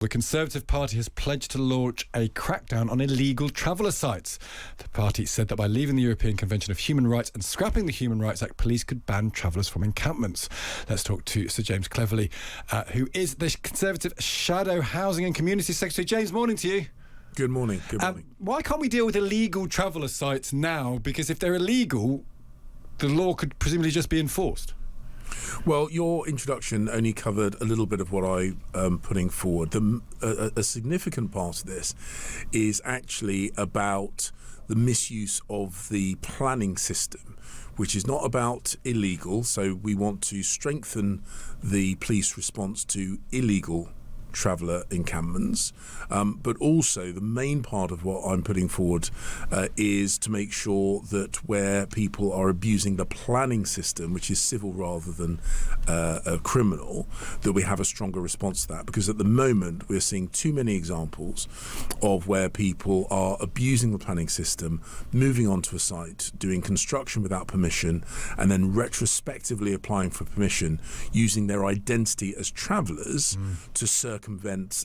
The Conservative Party has pledged to launch a crackdown on illegal traveller sites. The party said that by leaving the European Convention of Human Rights and scrapping the Human Rights Act, police could ban travellers from encampments. Let's talk to Sir James Cleverly, who is the Conservative Shadow Housing and Community Secretary. James, morning to you. Good morning. Good morning. Why can't we deal with illegal traveller sites now? Because if they're illegal, the law could presumably just be enforced. Well, your introduction only covered a little bit of what I am putting forward. A significant part of this is actually about the misuse of the planning system, which is not about illegal. So we want to strengthen the police response to illegal traveller encampments, but also the main part of what I'm putting forward is to make sure that where people are abusing the planning system, which is civil rather than criminal, that we have a stronger response to that. Because at the moment we're seeing too many examples of where people are abusing the planning system, moving onto a site, doing construction without permission, and then retrospectively applying for permission using their identity as travellers to circumvent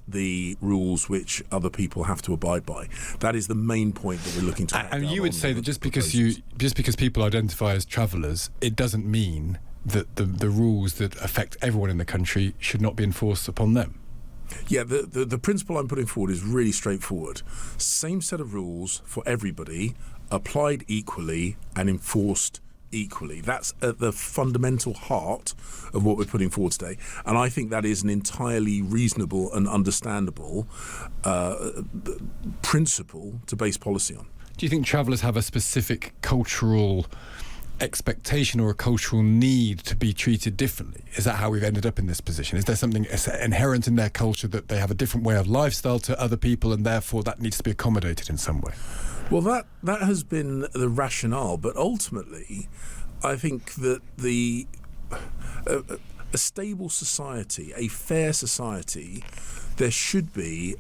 the rules which other people have to abide by. That is the main point that we're looking to. And you would say that just because people identify as travellers, it doesn't mean that the rules that affect everyone in the country should not be enforced upon them. Yeah, the principle I'm putting forward is really straightforward. Same set of rules for everybody, applied equally and enforced equally. That's at the fundamental heart of what we're putting forward today, and I think that is an entirely reasonable and understandable principle to base policy on. Do you think travellers have a specific cultural expectation or a cultural need to be treated differently? Is that how we've ended up in this position? Is there something inherent in their culture that they have a different way of lifestyle to other people, and therefore that needs to be accommodated in some way? Well, that has been the rationale, but ultimately, I think that a stable society, a fair society, there should be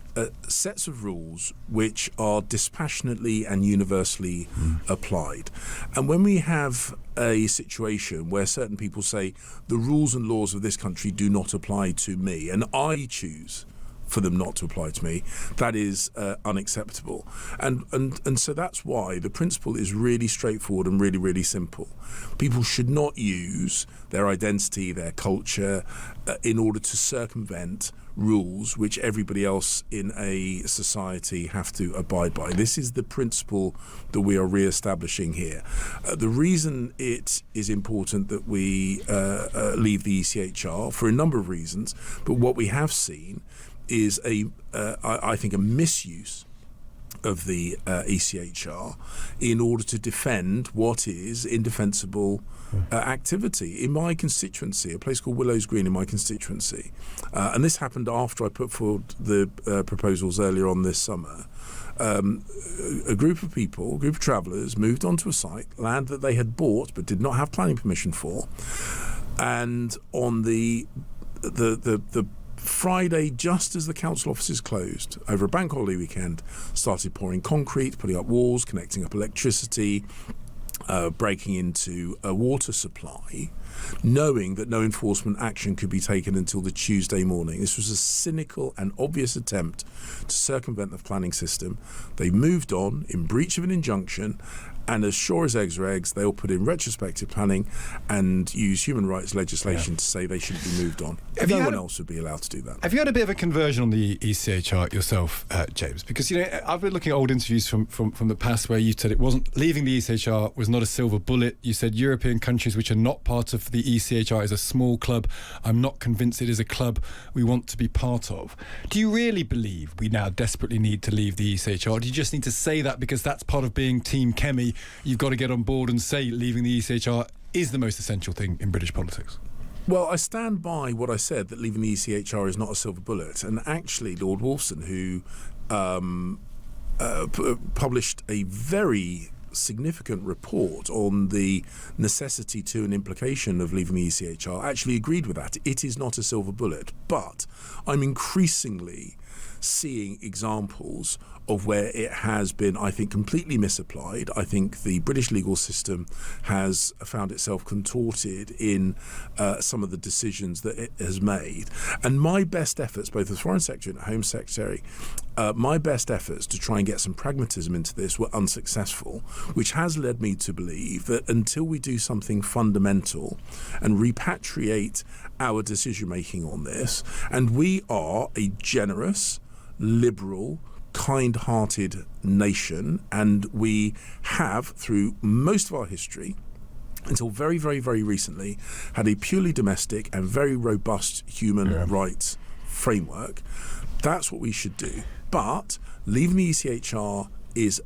sets of rules which are dispassionately and universally applied. And when we have a situation where certain people say the rules and laws of this country do not apply to me, and I choose for them not to apply to me, that is unacceptable. And so that's why the principle is really straightforward and really, really simple. People should not use their identity, their culture, in order to circumvent rules which everybody else in a society have to abide by. This is the principle that we are re-establishing here. The reason it is important that we leave the ECHR, for a number of reasons, but what we have seen is I think a misuse of the ECHR in order to defend what is indefensible activity in my constituency, a place called Willows Green in my constituency. And this happened after I put forward the proposals earlier on this summer. A group of people, a group of travellers, moved onto a site, land that they had bought but did not have planning permission for, and on the Friday, just as the council offices closed over a bank holiday weekend, started pouring concrete, putting up walls, connecting up electricity, breaking into a water supply, knowing that no enforcement action could be taken until the Tuesday morning. This was a cynical and obvious attempt to circumvent the planning system. They moved on in breach of an injunction, and as sure as eggs are eggs, they'll put in retrospective planning and use human rights legislation to say they shouldn't be moved on. No one else would be allowed to do that. Have you had a bit of a conversion on the ECHR yourself, James? Because, you know, I've been looking at old interviews from the past where you said it wasn't, leaving the ECHR was not a silver bullet. You said European countries which are not part of the ECHR is a small club. I'm not convinced it is a club we want to be part of. Do you really believe we now desperately need to leave the ECHR? Or do you just need to say that because that's part of being Team Kemi? You've got to get on board and say leaving the ECHR is the most essential thing in British politics. Well, I stand by what I said, that leaving the ECHR is not a silver bullet. And actually, Lord Wolfson, who published a very significant report on the necessity to and implication of leaving the ECHR, actually agreed with that. It is not a silver bullet. But I'm increasingly seeing examples of where it has been, I think, completely misapplied. I think the British legal system has found itself contorted in some of the decisions that it has made. And my best efforts, both as Foreign Secretary and Home Secretary, my best efforts to try and get some pragmatism into this were unsuccessful, which has led me to believe that until we do something fundamental and repatriate our decision-making on this, and we are a generous, liberal, kind-hearted nation, and we have, through most of our history, until very, very, very recently, had a purely domestic and very robust human rights framework. That's what we should do. But leaving the ECHR is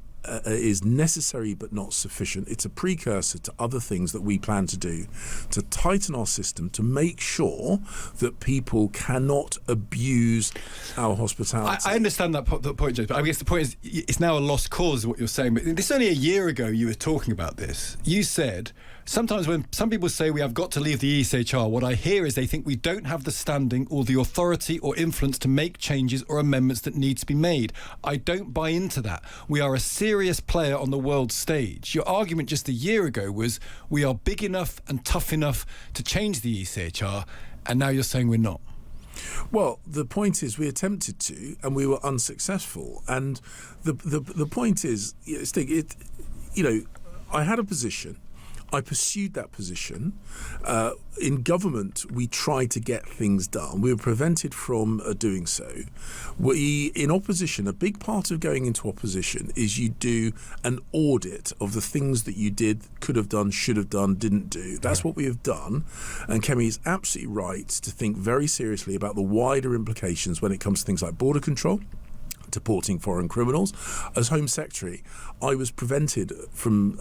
necessary but not sufficient. It's a precursor to other things that we plan to do to tighten our system, to make sure that people cannot abuse our hospitality. I understand that point, James, but I guess the point is it's now a lost cause, what you're saying. But this only a year ago you were talking about this. You said, sometimes when some people say we have got to leave the ECHR, what I hear is they think we don't have the standing or the authority or influence to make changes or amendments that need to be made. I don't buy into that. We are a serious player on the world stage. Your argument just a year ago was we are big enough and tough enough to change the ECHR, and now you're saying we're not. Well, the point is we attempted to, and we were unsuccessful. And the point is, Stig, I had a position. I pursued that position. In government, we tried to get things done. We were prevented from doing so. In opposition, a big part of going into opposition is you do an audit of the things that you did, could have done, should have done, didn't do. That's what we have done. And Kemi is absolutely right to think very seriously about the wider implications when it comes to things like border control, deporting foreign criminals. As Home Secretary, I was prevented from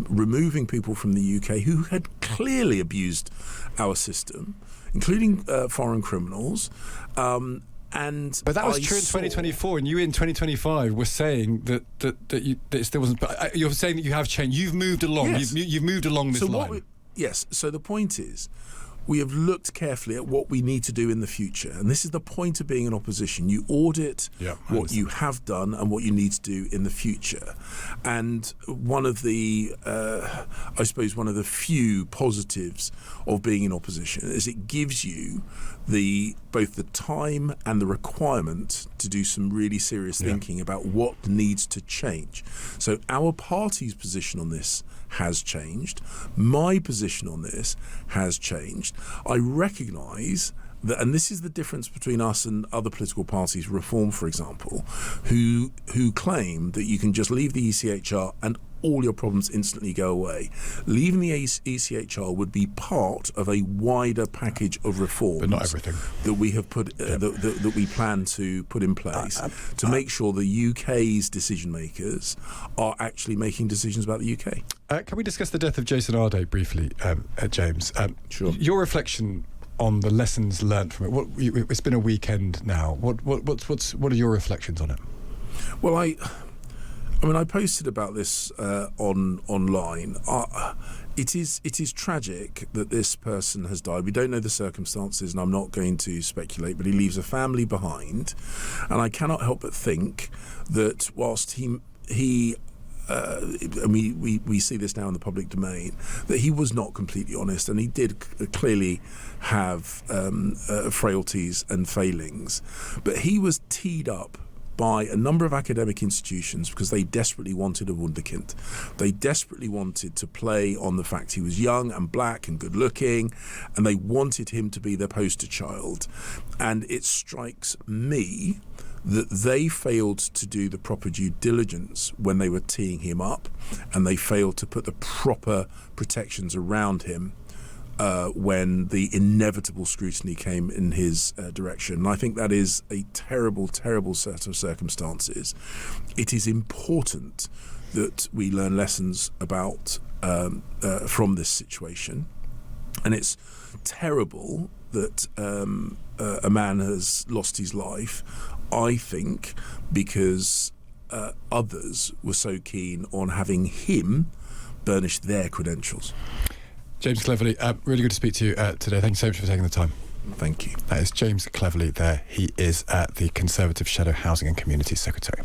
removing people from the UK who had clearly abused our system, including foreign criminals. But that was true in 2024, and you in 2025 were saying that it still wasn't. But you're saying that you have changed. You've moved along. Yes. You've moved along this line. Yes. So the point is, we have looked carefully at what we need to do in the future. And this is the point of being in opposition. You audit what you have done and what you need to do in the future. And one of the, I suppose, one of the few positives of being in opposition is it gives you both the time and the requirement to do some really serious thinking about what needs to change. So our party's position on this has changed. My position on this has changed. I recognise that, and this is the difference between us and other political parties, Reform, for example, who claim that you can just leave the ECHR and all your problems instantly go away. Leaving the ECHR would be part of a wider package of reforms, but not everything, that we have put that we plan to put in place to make sure the UK's decision makers are actually making decisions about the UK. Can we discuss the death of Jason Arde briefly, James? Sure. Your reflection on the lessons learned from it. It's been a weekend now. What are your reflections on it? Well, I posted about this online. It is tragic that this person has died. We don't know the circumstances, and I'm not going to speculate, but he leaves a family behind. And I cannot help but think that whilst and we see this now in the public domain, that he was not completely honest, and he did clearly have frailties and failings. But he was teed up by a number of academic institutions because they desperately wanted a wunderkind. They desperately wanted to play on the fact he was young and black and good looking, and they wanted him to be their poster child. And it strikes me that they failed to do the proper due diligence when they were teeing him up, and they failed to put the proper protections around him when the inevitable scrutiny came in his direction. And I think that is a terrible, terrible set of circumstances. It is important that we learn lessons about from this situation. And it's terrible that a man has lost his life, I think, because others were so keen on having him burnish their credentials. James Cleverly, really good to speak to you today. Thanks so much for taking the time. Thank you. That is James Cleverly there. He is the Conservative Shadow Housing and Community Secretary.